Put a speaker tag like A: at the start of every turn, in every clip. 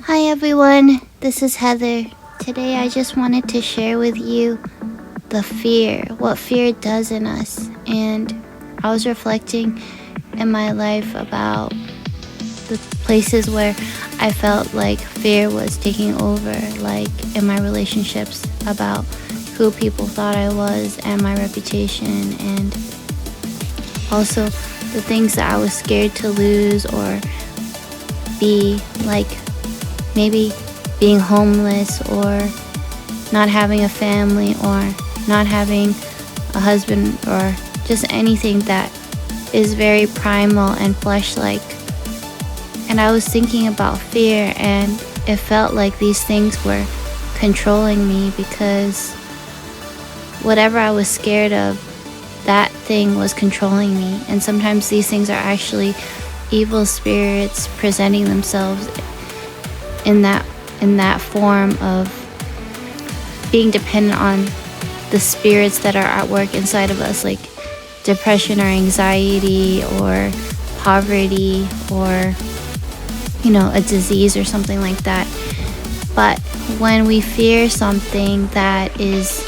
A: Hi everyone, this is Heather. Today I just wanted to share with you what fear does in us. And I was reflecting in my life about the places where I felt like fear was taking over, like in my relationships, about who people thought I was and my reputation, and also the things that I was scared to lose or be, like maybe being homeless or not having a family or not having a husband or just anything that is very primal and flesh-like. And I was thinking about fear, and it felt like these things were controlling me because whatever I was scared of, that thing was controlling me. And sometimes these things are actually evil spirits presenting themselves in that form of being dependent on the spirits that are at work inside of us, like depression or anxiety or poverty or a disease or something like that. But when we fear something that is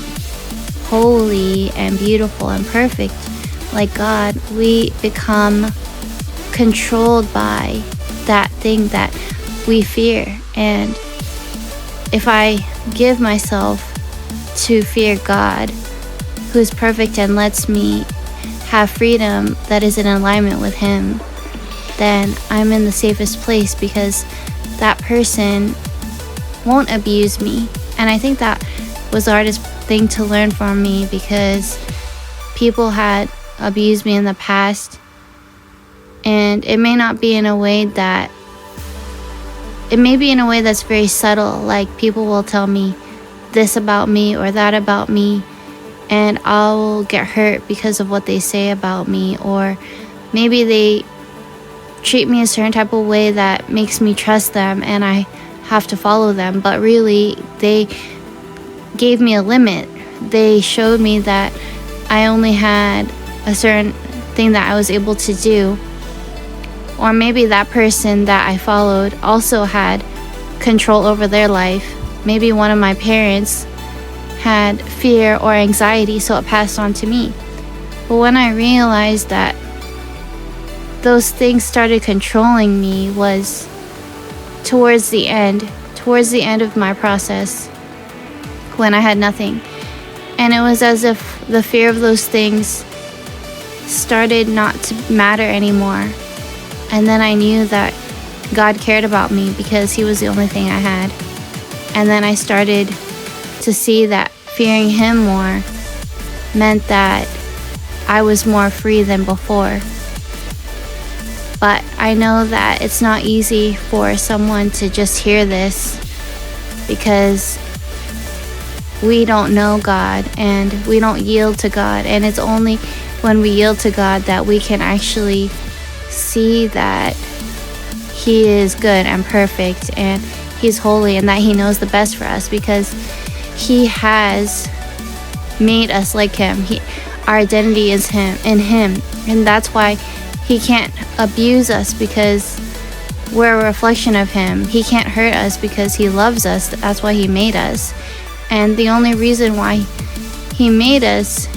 A: holy and beautiful and perfect, like God, we become controlled by that thing that we fear. And if I give myself to fear God, who is perfect and lets me have freedom that is in alignment with Him, then I'm in the safest place, because that person won't abuse me. And I think that was the hardest thing to learn from me, because people had abused me in the past, and it may be in a way that's very subtle. Like, people will tell me this about me or that about me, and I'll get hurt because of what they say about me, or maybe they treat me a certain type of way that makes me trust them and I have to follow them. But really, they gave me a limit. They showed me that I only had a certain thing that I was able to do. Or maybe that person that I followed also had control over their life. Maybe one of my parents had fear or anxiety, so it passed on to me. But when I realized that those things started controlling me was towards the end of my process, when I had nothing. And it was as if the fear of those things started not to matter anymore. And then I knew that God cared about me because He was the only thing I had. And then I started to see that fearing Him more meant that I was more free than before. But I know that it's not easy for someone to just hear this, because we don't know God and we don't yield to God. And it's only when we yield to God that we can actually see that He is good and perfect and He's holy, and that He knows the best for us, because He has made us like Him. Our identity is in Him, and that's why He can't abuse us, because we're a reflection of Him. He can't hurt us because He loves us. That's why He made us. And the only reason why He made us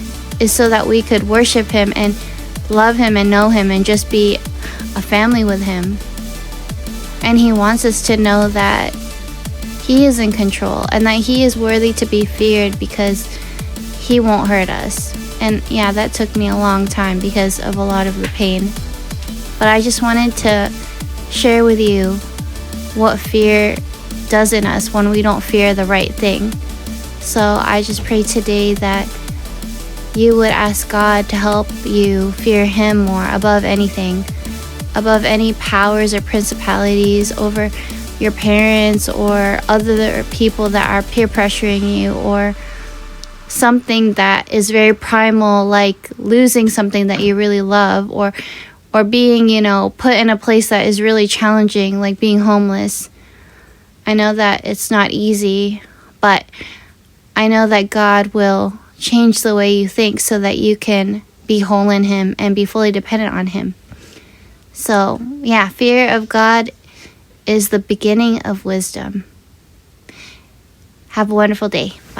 A: is so that we could worship Him and love Him and know Him and just be a family with Him. And He wants us to know that He is in control and that He is worthy to be feared, because He won't hurt us. And yeah, that took me a long time because of a lot of the pain. But I just wanted to share with you what fear does in us when we don't fear the right thing. So I just pray today that you would ask God to help you fear Him more above anything, above any powers or principalities over your parents or other people that are peer pressuring you, or something that is very primal, like losing something that you really love, or being, put in a place that is really challenging, like being homeless. I know that it's not easy, but I know that God will change the way you think so that you can be whole in Him and be fully dependent on Him. So, yeah, fear of God is the beginning of wisdom. Have a wonderful day. Bye.